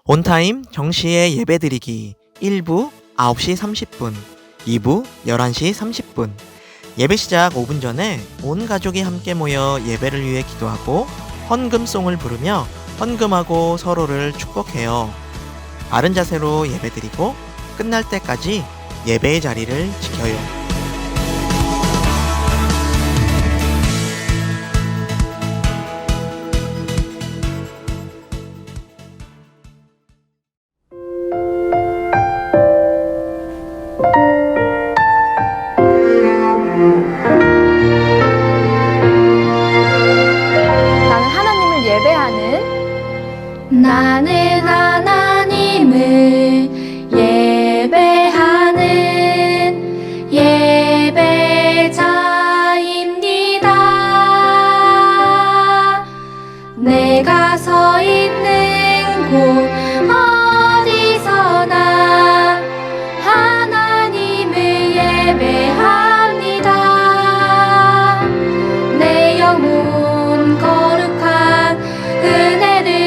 온타임 정시에 예배드리기 1부 9시 30분, 2부 11시 30분. 예배 시작 5분 전에 온 가족이 함께 모여 예배를 위해 기도하고 헌금송을 부르며 헌금하고 서로를 축복해요. 바른 자세로 예배드리고 끝날 때까지 예배의 자리를 지켜요. 나는 하나님을 예배하는 예배자입니다. 내가 서 있는 곳 어디서나 하나님을 예배합니다. 내 영혼 거룩한 은혜를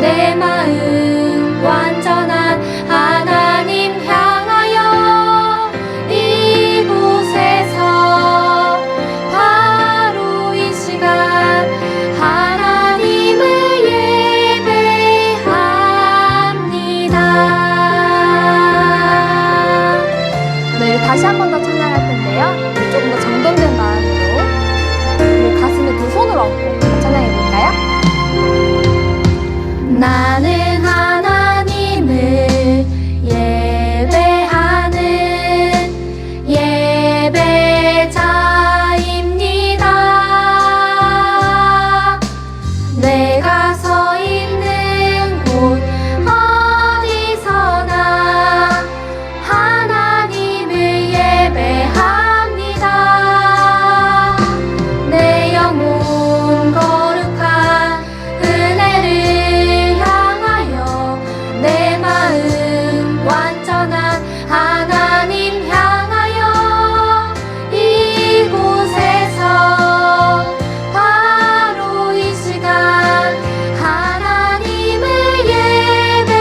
내 마음 완전한 하나님 향하여 이곳에서 바로 이 시간 하나님을 예배합니다. 네, 다시 한 번 더 찬양할 텐데요. 조금 더 정돈된 마음으로 우리 가슴에 두 손을 얹고 찬양해 볼까요? 나는 하나님을 예배하는 예배자입니다. 내가 서 있는 곳 어디서나 하나님을 예배합니다. 내 영혼 거룩한 은혜를 내 마음 완전한 하나님 향하여 이곳에서 바로 이 시간 하나님을 예배합니다.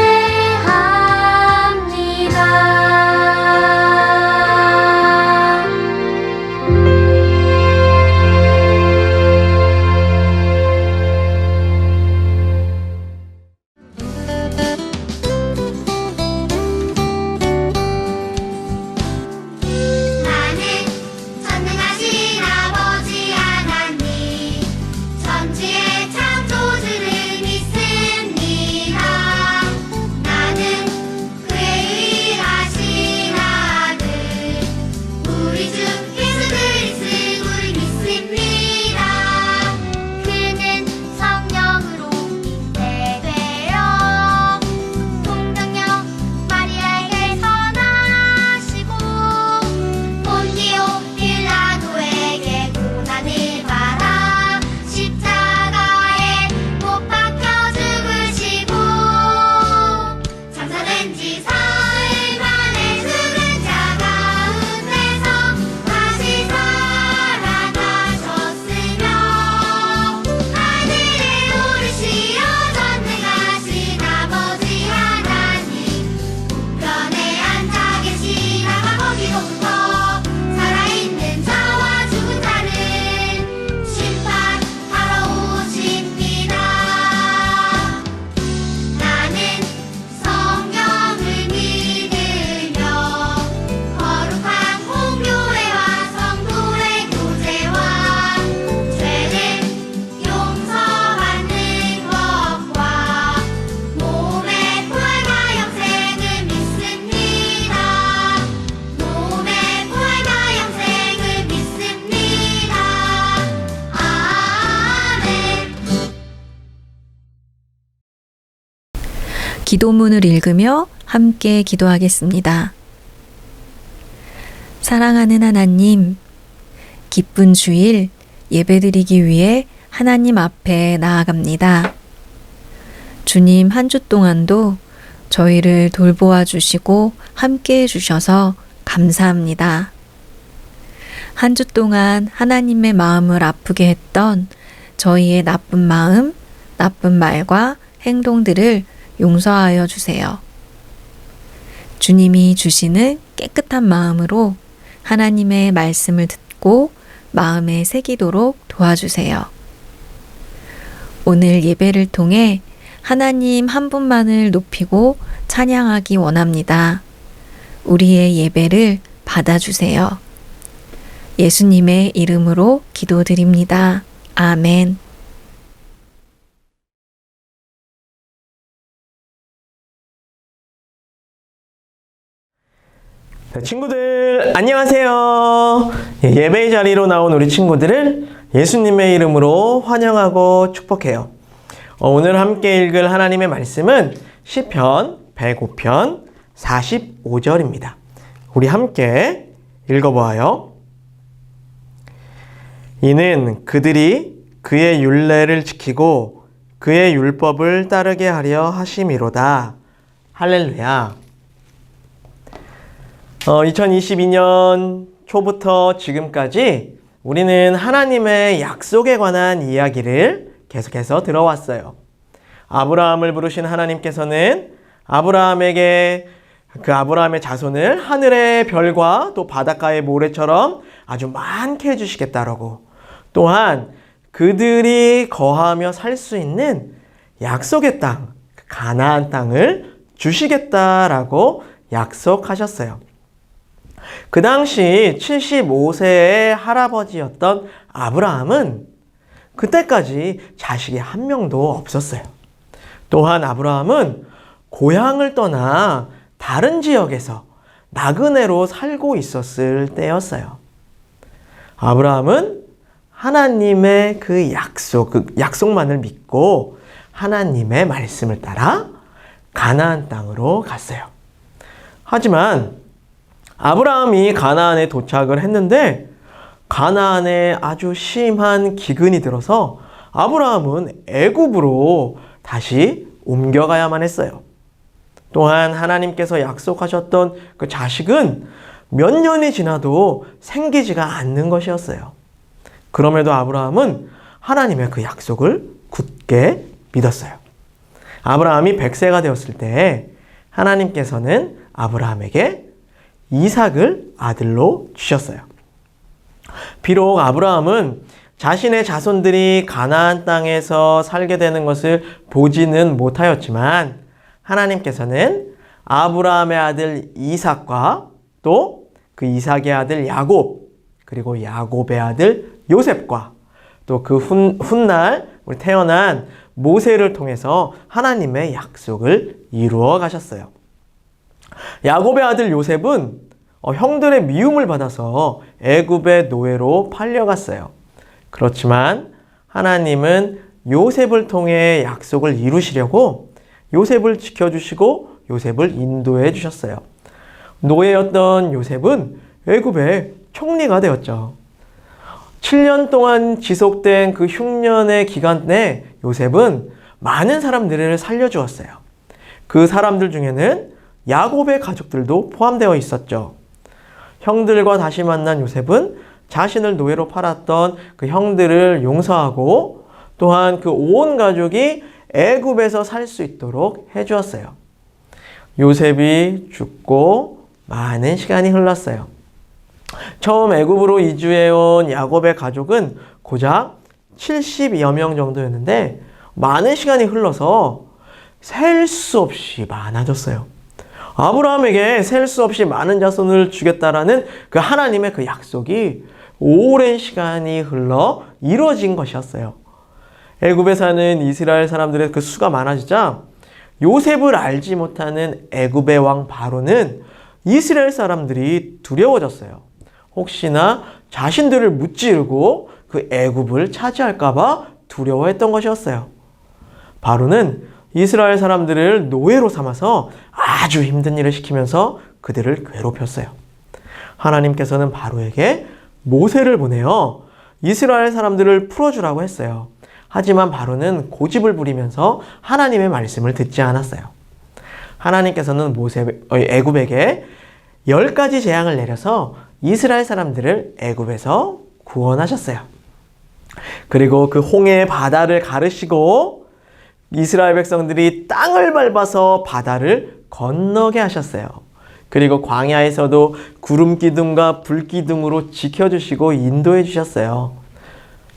기도문을 읽으며 함께 기도하겠습니다. 사랑하는 하나님, 기쁜 주일 예배드리기 위해 하나님 앞에 나아갑니다. 주님, 한 주 동안도 저희를 돌보아 주시고 함께 해주셔서 감사합니다. 한 주 동안 하나님의 마음을 아프게 했던 저희의 나쁜 마음, 나쁜 말과 행동들을 용서하여 주세요. 주님이 주시는 깨끗한 마음으로 하나님의 말씀을 듣고 마음에 새기도록 도와주세요. 오늘 예배를 통해 하나님 한 분만을 높이고 찬양하기 원합니다. 우리의 예배를 받아주세요. 예수님의 이름으로 기도드립니다. 아멘. 네, 친구들 안녕하세요. 예배의 자리로 나온 우리 친구들을 예수님의 이름으로 환영하고 축복해요. 오늘 함께 읽을 하나님의 말씀은 시편 105편 45절입니다. 우리 함께 읽어보아요. 이는 그들이 그의 율례를 지키고 그의 율법을 따르게 하려 하심이로다. 할렐루야. 2022년 초부터 지금까지 우리는 하나님의 약속에 관한 이야기를 계속해서 들어왔어요. 아브라함을 부르신 하나님께서는 아브라함에게 그 아브라함의 자손을 하늘의 별과 또 바닷가의 모래처럼 아주 많게 해주시겠다라고, 또한 그들이 거하며 살 수 있는 약속의 땅, 가나안 땅을 주시겠다라고 약속하셨어요. 그 당시 75세의 할아버지였던 아브라함은 그때까지 자식이 한 명도 없었어요. 또한 아브라함은 고향을 떠나 다른 지역에서 나그네로 살고 있었을 때였어요. 아브라함은 하나님의 그 약속만을 믿고 하나님의 말씀을 따라 가나안 땅으로 갔어요. 하지만 아브라함이 가나안에 도착을 했는데 가나안에 아주 심한 기근이 들어서 아브라함은 애굽으로 다시 옮겨가야만 했어요. 또한 하나님께서 약속하셨던 그 자식은 몇 년이 지나도 생기지가 않는 것이었어요. 그럼에도 아브라함은 하나님의 그 약속을 굳게 믿었어요. 아브라함이 100세가 되었을 때 하나님께서는 아브라함에게 이삭을 아들로 주셨어요. 비록 아브라함은 자신의 자손들이 가나안 땅에서 살게 되는 것을 보지는 못하였지만 하나님께서는 아브라함의 아들 이삭과 또 그 이삭의 아들 야곱, 그리고 야곱의 아들 요셉과 또 그 훗날 태어난 모세를 통해서 하나님의 약속을 이루어 가셨어요. 야곱의 아들 요셉은 형들의 미움을 받아서 애굽의 노예로 팔려갔어요. 그렇지만 하나님은 요셉을 통해 약속을 이루시려고 요셉을 지켜주시고 요셉을 인도해 주셨어요. 노예였던 요셉은 애굽의 총리가 되었죠. 7년 동안 지속된 그 흉년의 기간 내 요셉은 많은 사람들을 살려주었어요. 그 사람들 중에는 야곱의 가족들도 포함되어 있었죠. 형들과 다시 만난 요셉은 자신을 노예로 팔았던 그 형들을 용서하고 또한 그 온 가족이 애굽에서 살 수 있도록 해주었어요. 요셉이 죽고 많은 시간이 흘렀어요. 처음 애굽으로 이주해온 야곱의 가족은 고작 70여 명 정도였는데 많은 시간이 흘러서 셀 수 없이 많아졌어요. 아브라함에게 셀 수 없이 많은 자손을 주겠다라는 그 하나님의 그 약속이 오랜 시간이 흘러 이루어진 것이었어요. 애굽에 사는 이스라엘 사람들의 그 수가 많아지자 요셉을 알지 못하는 애굽의 왕 바로는 이스라엘 사람들이 두려워졌어요. 혹시나 자신들을 무찌르고 그 애굽을 차지할까 봐 두려워했던 것이었어요. 바로는 이스라엘 사람들을 노예로 삼아서 아주 힘든 일을 시키면서 그들을 괴롭혔어요. 하나님께서는 바로에게 모세를 보내어 이스라엘 사람들을 풀어주라고 했어요. 하지만 바로는 고집을 부리면서 하나님의 말씀을 듣지 않았어요. 하나님께서는 애굽에게 10가지 재앙을 내려서 이스라엘 사람들을 애굽에서 구원하셨어요. 그리고 그 홍해의 바다를 가르시고 이스라엘 백성들이 땅을 밟아서 바다를 건너게 하셨어요. 그리고 광야에서도 구름 기둥과 불 기둥으로 지켜주시고 인도해 주셨어요.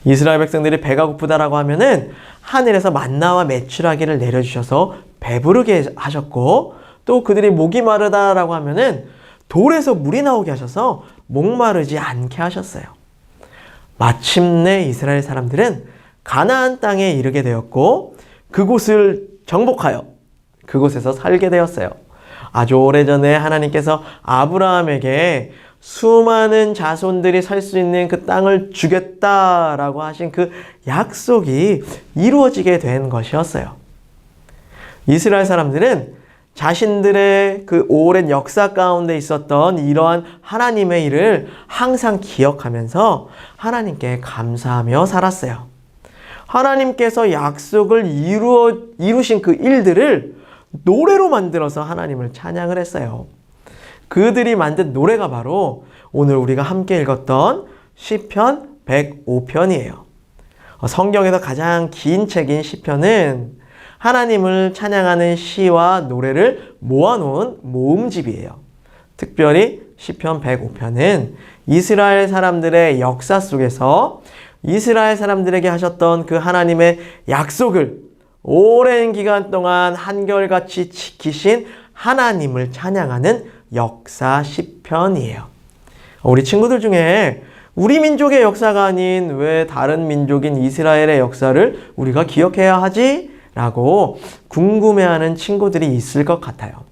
이스라엘 백성들이 배가 고프다라고 하면은 하늘에서 만나와 메추라기를 내려주셔서 배부르게 하셨고, 또 그들이 목이 마르다라고 하면은 돌에서 물이 나오게 하셔서 목마르지 않게 하셨어요. 마침내 이스라엘 사람들은 가나안 땅에 이르게 되었고, 그곳을 정복하여 그곳에서 살게 되었어요. 아주 오래전에 하나님께서 아브라함에게 수많은 자손들이 살 수 있는 그 땅을 주겠다라고 하신 그 약속이 이루어지게 된 것이었어요. 이스라엘 사람들은 자신들의 그 오랜 역사 가운데 있었던 이러한 하나님의 일을 항상 기억하면서 하나님께 감사하며 살았어요. 하나님께서 약속을 이루신 그 일들을 노래로 만들어서 하나님을 찬양을 했어요. 그들이 만든 노래가 바로 오늘 우리가 함께 읽었던 시편 105편이에요. 성경에서 가장 긴 책인 시편은 하나님을 찬양하는 시와 노래를 모아놓은 모음집이에요. 특별히 시편 105편은 이스라엘 사람들의 역사 속에서 이스라엘 사람들에게 하셨던 그 하나님의 약속을 오랜 기간 동안 한결같이 지키신 하나님을 찬양하는 역사 시편이에요. 우리 친구들 중에 우리 민족의 역사가 아닌 왜 다른 민족인 이스라엘의 역사를 우리가 기억해야 하지? 라고 궁금해하는 친구들이 있을 것 같아요.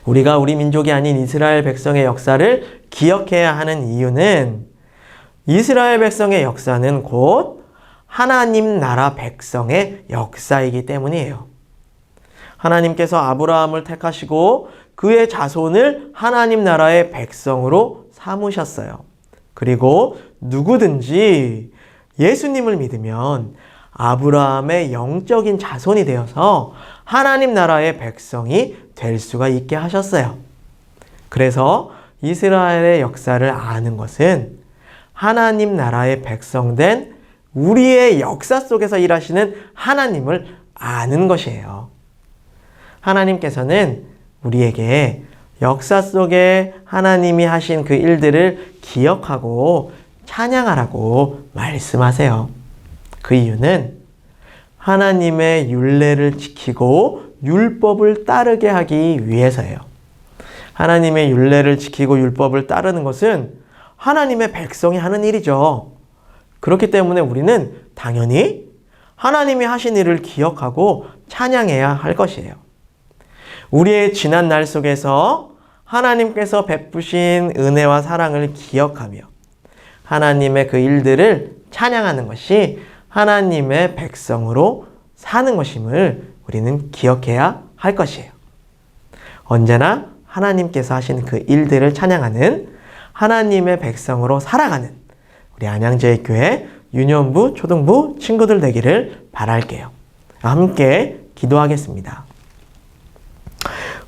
우리가 우리 민족이 아닌 이스라엘 백성의 역사를 기억해야 하는 이유는 이스라엘 백성의 역사는 곧 하나님 나라 백성의 역사이기 때문이에요. 하나님께서 아브라함을 택하시고 그의 자손을 하나님 나라의 백성으로 삼으셨어요. 그리고 누구든지 예수님을 믿으면 아브라함의 영적인 자손이 되어서 하나님 나라의 백성이 될 수가 있게 하셨어요. 그래서 이스라엘의 역사를 아는 것은 하나님 나라의 백성된 우리의 역사 속에서 일하시는 하나님을 아는 것이에요. 하나님께서는 우리에게 역사 속에 하나님이 하신 그 일들을 기억하고 찬양하라고 말씀하세요. 그 이유는 하나님의 율례를 지키고 율법을 따르게 하기 위해서예요. 하나님의 율례를 지키고 율법을 따르는 것은 하나님의 백성이 하는 일이죠. 그렇기 때문에 우리는 당연히 하나님이 하신 일을 기억하고 찬양해야 할 것이에요. 우리의 지난 날 속에서 하나님께서 베푸신 은혜와 사랑을 기억하며 하나님의 그 일들을 찬양하는 것이 하나님의 백성으로 사는 것임을 우리는 기억해야 할 것이에요. 언제나 하나님께서 하신 그 일들을 찬양하는 하나님의 백성으로 살아가는 우리 안양제일교회 유년부, 초등부 친구들 되기를 바랄게요. 함께 기도하겠습니다.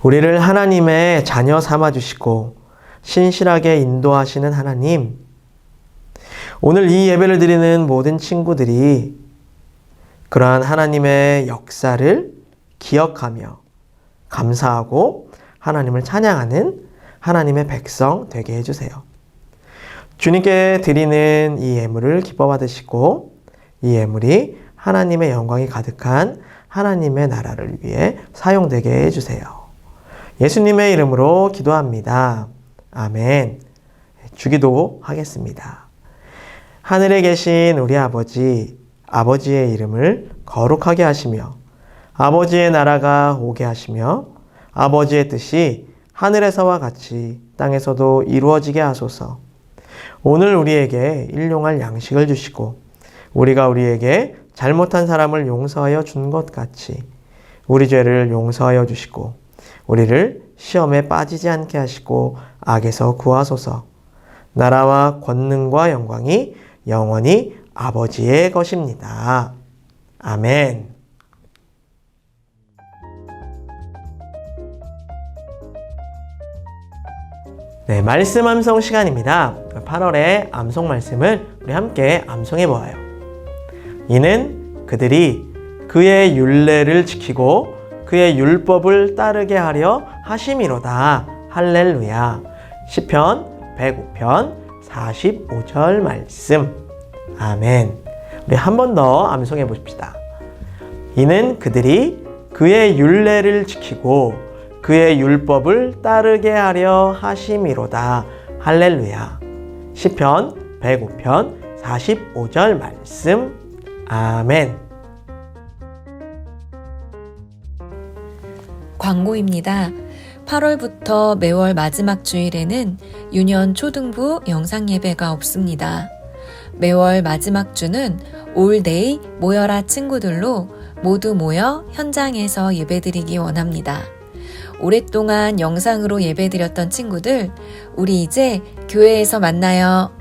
우리를 하나님의 자녀 삼아주시고 신실하게 인도하시는 하나님, 오늘 이 예배를 드리는 모든 친구들이 그러한 하나님의 역사를 기억하며 감사하고 하나님을 찬양하는 하나님의 백성 되게 해주세요. 주님께 드리는 이 예물을 기뻐 받으시고 이 예물이 하나님의 영광이 가득한 하나님의 나라를 위해 사용되게 해주세요. 예수님의 이름으로 기도합니다. 아멘. 주기도 하겠습니다. 하늘에 계신 우리 아버지, 아버지의 이름을 거룩하게 하시며 아버지의 나라가 오게 하시며 아버지의 뜻이 하늘에서와 같이 땅에서도 이루어지게 하소서. 오늘 우리에게 일용할 양식을 주시고 우리가 우리에게 잘못한 사람을 용서하여 준 것 같이 우리 죄를 용서하여 주시고 우리를 시험에 빠지지 않게 하시고 악에서 구하소서. 나라와 권능과 영광이 영원히 아버지의 것입니다. 아멘. 네, 말씀 암송 시간입니다. 8월의 암송 말씀을 우리 함께 암송해 보아요. 이는 그들이 그의 율례를 지키고 그의 율법을 따르게 하려 하심이로다. 할렐루야. 시편 105편 45절 말씀. 아멘. 우리 한 번 더 암송해 보십시다. 이는 그들이 그의 율례를 지키고 그의 율법을 따르게 하려 하심이로다. 할렐루야. 시편 105편 45절 말씀. 아멘. 광고입니다. 8월부터 매월 마지막 주일에는 유년 초등부 영상 예배가 없습니다. 매월 마지막 주는 올데이 모여라 친구들로 모두 모여 현장에서 예배드리기 원합니다. 오랫동안 영상으로 예배드렸던 친구들, 우리 이제 교회에서 만나요.